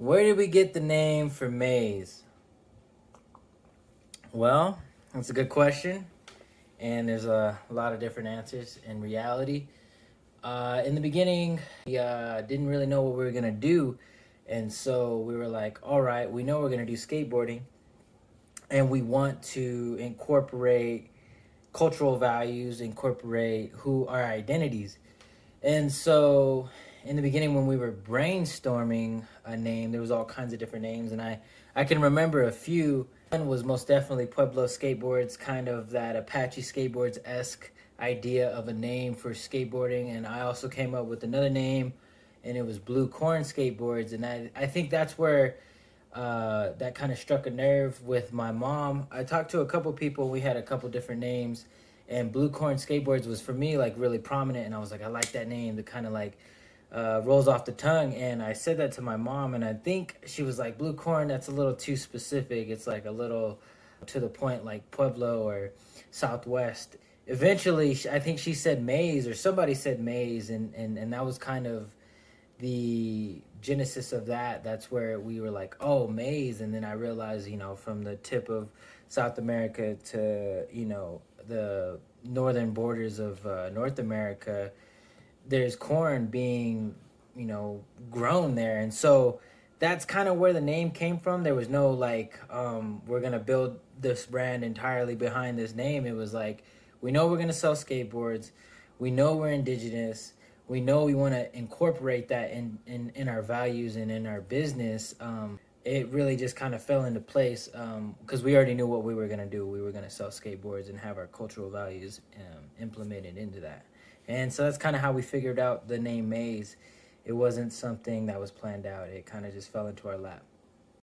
Where did we get the name for maize? Well, that's a good question, and there's a lot of different answers in reality. In the beginning, we didn't really know what we were gonna do, and so we were like, all right, we know we're gonna do skateboarding, and we want to incorporate cultural values, incorporate who our identities. And so in the beginning when we were brainstorming a name, there was all kinds of different names, and I can remember a few. One was most definitely Pueblo Skateboards, kind of that Apache Skateboards-esque idea of a name for skateboarding. And I also came up with another name, and it was Blue Corn Skateboards. And I think that's where that kind of struck a nerve with my mom. I talked to a couple people. We had a couple different names, and Blue Corn Skateboards was for me like really prominent. And I was like, I like that name. The kind of like rolls off the tongue. And I said that to my mom, and I think she was like, Blue Corn, that's a little too specific. It's like a little to the point, like Pueblo or Southwest. Eventually, I think she said maize, or somebody said maize, and that was kind of the genesis of that. That's where we were like, oh, maize. And then I realized, from the tip of South America to, the northern borders of North America, there's corn being, grown there. And so that's kind of where the name came from. There was no like, we're going to build this brand entirely behind this name. It was like, we know we're going to sell skateboards. We know we're indigenous. We know we want to incorporate that in our values and in our business. It really just kind of fell into place because we already knew what we were going to do. We were going to sell skateboards and have our cultural values implemented into that. And so that's kind of how we figured out the name Maize. It wasn't something that was planned out. It kind of just fell into our lap.